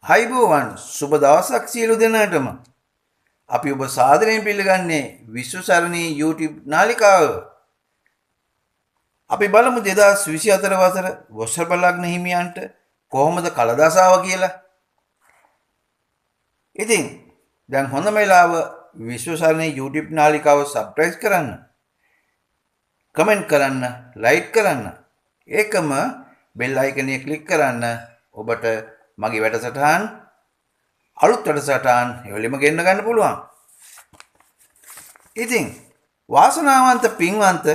අයිබෝවන් සුබ දවසක් සියලු දෙනාටම. අපි ඔබ සාදරයෙන් පිළිගන්නේ විශ්ව සරණී YouTube නාලිකාව. අපි බලමු 2024 වසර වෙrsba ලග්න හිමියන්ට කොහොමද කලදසාව කියලා. ඉතින් දැන් හොඳම වෙලාව විශ්ව සරණී YouTube නාලිකාව සබ්ස්ක්‍රයිබ් කරන්න, කමෙන්ට් කරන්න, ලයික් කරන්න. ඒකම බෙල් අයිකනේ ක්ලික් කරන්න. ඔබට මගේ වැඩසටහන් අලුත් වැඩසටහන් එවෙලෙම ගෙන්න ගන්න පුළුවන්. ඉතින් වාසනාවන්ත පින්වන්ත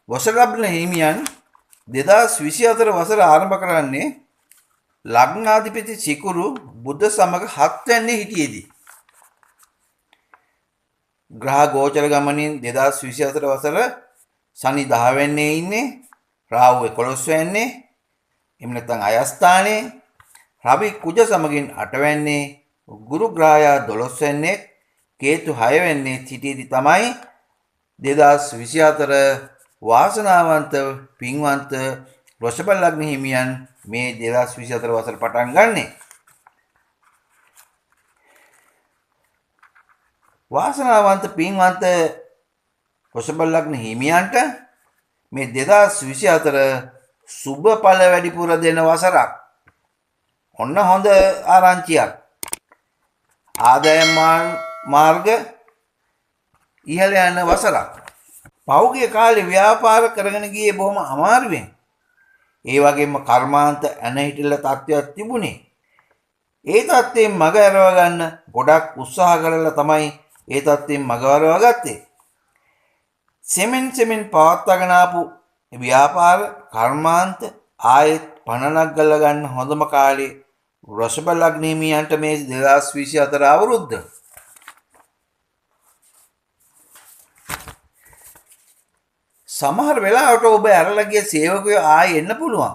වෙrsba හිමියන් 2024 වසර ආරම්භ කරන්නේ ලග්නාධිපති සිකුරු බුද්ධ සමග 7 වෙනි හිටියේදී. ග්‍රහ ගෝචර ගමනින් 2024 වසර සනි 10 වෙනිනේ ඉන්නේ, රාහු 11 වෙනිනේ, එහෙම නැත්නම් අයස්ථානයේ රවි කුජ සමගින් 8 වෙන්නේ, ගුරු ග්‍රහයා 12 වෙන්නේ, කේතු 6 වෙන්නේ සිටියේදී තමයි 2024 වාසනාවන්ත පින්වන්ත වෙrsba ලග්න හිමියන් මේ 2024 වසර පටන් ගන්නෙ. වාසනාවන්ත පින්වන්ත වෙrsba ලග්න හිමියන්ට මේ 2024 සුබ ඵල වැඩිපුර දෙන වසරක්. ඔන්න හොඳ ආරංචියක්. ආදාය මාර්ග ඉහළ යන වසරක්. පෞගිය කාලේ ව්‍යාපාර කරගෙන ගියේ බොහොම අමාරුවෙන්. ඒ වගේම කර්මාන්ත ඇන හිටිල්ල තත්ත්වයක් තිබුණේ. ඒ තත්ත්වයෙන් මග ඇරව ගන්න ගොඩක් උත්සාහ කරලා තමයි ඒ තත්ත්වයෙන් මග ඇරව ගත්තේ. සෙමෙන් පවත්වාගෙන ආපු ව්‍යාපාර කර්මාන්ත ආයෙත් පණනක් ගල ගන්න හොඳම කාලේ වෙrsba ලග්න හිමියන්ට මේ 2024 අවුරුද්ද. සමහර වෙලාවට ඔබ ඇරලා ගිය සේවකයෝ ආයෙ එන්න පුළුවන්.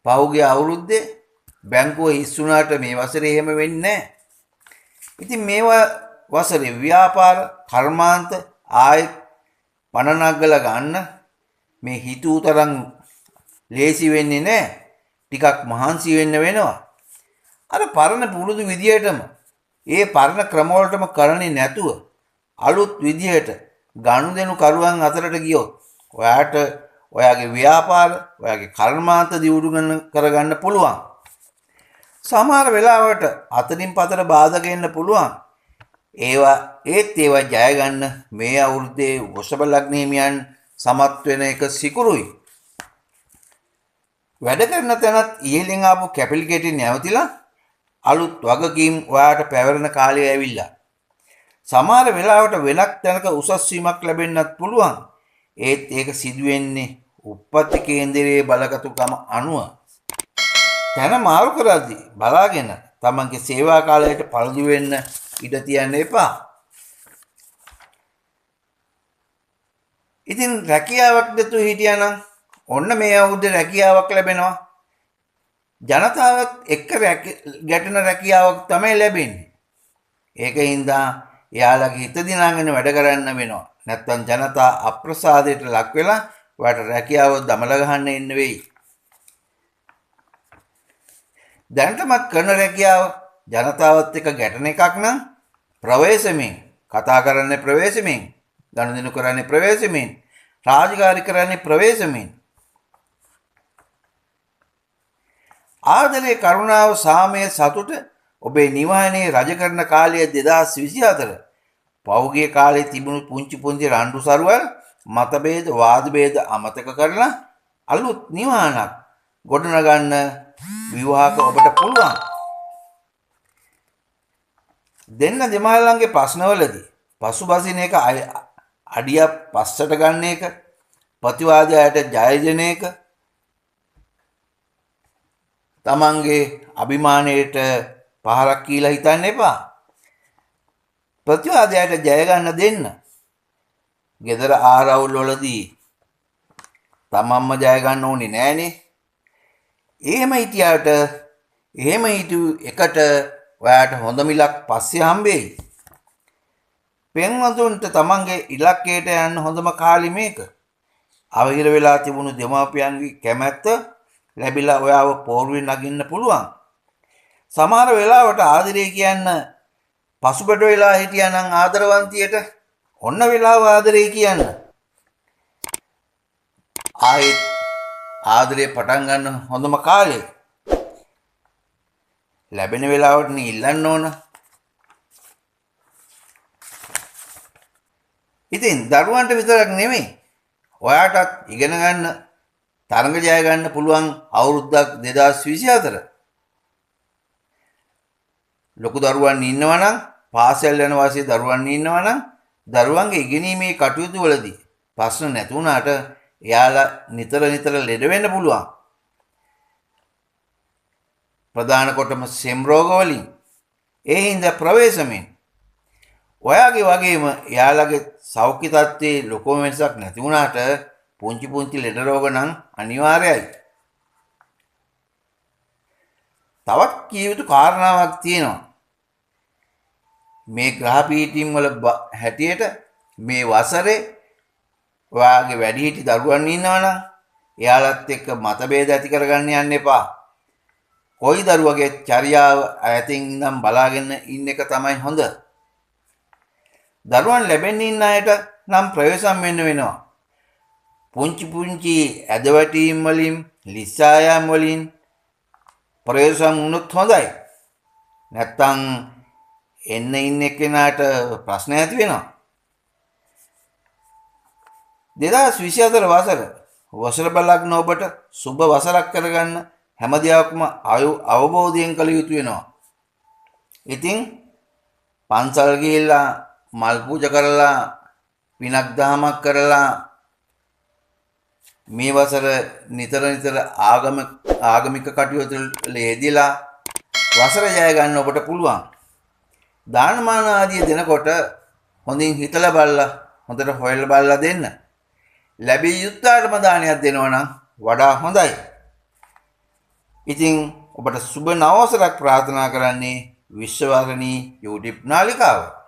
පහුගිය අවුරුද්දේ බැංකුව හිස් වුණාට මේ වසරේ එහෙම වෙන්නේ නැහැ. ඉතින් මේවා වසරේ ව්‍යාපාර කර්මාන්ත ආයෙත් පණනක් ගල ගන්න මේ හිතූ තරම් ලේසි වෙන්නේ නැහැ. ටිකක් මහන්සි වෙන්න වෙනවා. අර පරණ පුරුදු විදියටම ඒ පරණ ක්‍රම වලටම කරන්නේ නැතුව අලුත් විදියට ගනුදෙනු කරුවන් අතරට ගියොත් ඔයාට ඔයාගේ ව්‍යාපාර, ඔයාගේ කර්මාන්ත දියුණු කරගන්න පුළුවන්. සමහර වෙලාවට අතනින් පතර බාධක එන්න පුළුවන්. ඒවා ජය ගන්න මේ අවුරුද්දේ වෙrsba ලග්න හිමියන් සමත් වෙන එක සිකුරුයි. වැඩ කරන තැනත් ඉහළින් ආපු කැපිල් ගෙටින් නැවතිලා අලුත් වගකීම් ඔයාට පැවරෙන කාලය ඇවිල්ලා. සමහර වෙලාවට වෙනක් තැනක උසස් වීමක් ලැබෙන්නත් පුළුවන්. ඒත් ඒක සිදු වෙන්නේ උප්පත්ති කේන්දරයේ බලගතුකම අනුව. තැන මාරු කරද්දී බලාගෙන තමන්ගේ සේවා කාලයට පළදු වෙන්න ඉඩ තියන්න එපා. ඉතින් රැකියාවක් දෙතු හිටියානම් ඔන්න මේ අවුරුද්දේ රැකියාවක් ලැබෙනවා. ජනතාවත් එක්ක ගැටෙන රැකියාවක් තමයි ලැබෙන්නේ. ඒකින්ද එයාලගේ හිත දිනාගෙන වැඩ කරන්න වෙනවා. නැත්තම් ජනතා අප්‍රසාදයට ලක් වෙලා ඔයාලට රැකියාව දමල ගහන්න එන්න වෙයි. දැනටමත් කරන රැකියාව ජනතාවත් එක්ක ගැටෙන එකක් නම් ප්‍රවේශමෙන් කතා කරන්නේ ප්‍රවේශමෙන්, ගනුදෙනු කරන්නේ ප්‍රවේශමෙන්, රාජකාරී කරන්නේ ප්‍රවේශමෙන්. ආදරේ, කරුණාව, සාමය, සතුට ඔබේ නිවහනේ රජ කරන කාලය 2024. පෞගිය කාලේ තිබුණු පුංචි රණ්ඩු සරුවල්, මතභේද, වාද භේද අමතක කරලා අලුත් නිවහනක් ගොඩනගන්න විවාහක ඔබට පුළුවන්. දෙන්න දෙමාළන්ගේ ප්‍රශ්නවලදී පසුබසින එක, අඩිය පස්සට ගන්න එක, ප්‍රතිවාදයට ජය දෙන එක, තමන්ගේ අභිමානයට පහරක් කියලා හිතන්න එපා. ප්‍රතිවාදයට ජය ගන්න දෙන්න. ගෙදර ආරවුල් වලදී තමන්ම ජය ගන්න ඕනේ නෑනේ. එහෙම හිටු එකට ඔයාට හොඳ මිලක් පස්සේ හම්බෙයි. පෙන්වතුන්ට තමන්ගේ ඉලක්කයට යන්න හොඳම කාලෙ මේක. අවහිර වෙලා තිබුණු දෙමාපියන්ගේ කැමැත්ත ලැබිලා ඔයාව පෝරුවේ නගින්න පුළුවන්. සමහර වෙලාවට ආදරය කියන්න පසුබට වෙලා හිටියානම් ආදරවන්තියට ඔන්න වෙලාව ආදරය කියන්න. ආයෙත් ආදරේ පටන් ගන්න හොඳම කාලේ. ලැබෙන වෙලාවට ඉල්ලන්න ඕන. ඉතින් දරුවන්ට විතරක් නෙමෙයි ඔයාටත් ඉගෙන ගන්න තරඟ ජය ගන්න පුළුවන් අවුරුද්දක් 2024. ලොකු දරුවන් ඉන්නවා නම් පාසල් යන වාසිය දරුවන් ඉන්නවා නම් දරුවන්ගේ ඉගෙනීමේ කටයුතු වලදී ප්‍රශ්න නැති වුණාට එයාලා නිතර ලෙඩ වෙන්න පුළුවන්. ප්‍රධාන කොටම සෙම් රෝග වලින් ඒ හින්දා ප්‍රවේශමෙන් ඔයාගේ වගේම එයාලගේ සෞඛ්‍ය තත්ත්වයේ ලොකු වෙනසක් නැති වුණාට පුංචි ලෙඩ රෝග නම් අනිවාර්යයි. තවත් කිය යුතු කාරණාවක් තියෙනවා. මේ ග්‍රහ පීඨීන් වල හැටියට මේ වසරේ ඔයාගේ වැඩිහිටි දරුවන් ඉන්නවා නම් එයාලත් එක්ක මතභේද ඇති කරගන්න යන්න එපා. කොයි දරුවගේ චර්යාව ඈතින් ඉඳන් බලාගෙන ඉන්න එක තමයි හොඳ. දරුවන් ලැබෙන්න ඉන්න අයට නම් ප්‍රවේශම් වෙන්න වෙනවා. පුංචි ඇදවැටීම් වලින් ලිස්සායම් වලින් ප්‍රවේශම් වුණොත් හොඳයි. නැත්තම් එන්න ඉන්න එක්කෙනාට ප්‍රශ්න ඇති වෙනවා. 2024 වසර ලග්න ඔබට සුබ වසරක් කරගන්න හැම දෙයක්ම අවබෝධයෙන් කළ යුතු වෙනවා. ඉතින් පන්සල් ගිහිල්ලා මල් පූජා කරලා පිනක් දහමක් කරලා මේ වසර නිතර ආගමික කටයුතු වල යෙදিলা වසර ජය ගන්න ඔබට පුළුවන්. දානමාන ආදී දෙනකොට හොඳින් හිතලා බලලා හොඳට හොයලා බලලා දෙන්න. ලැබිය යුත්තාටම දානයක් දෙනවා නම් වඩා හොඳයි. ඉතින් ඔබට සුබ නවවසරක් ප්‍රාර්ථනා කරන්නේ විශ්වවරණී YouTube නාලිකාව.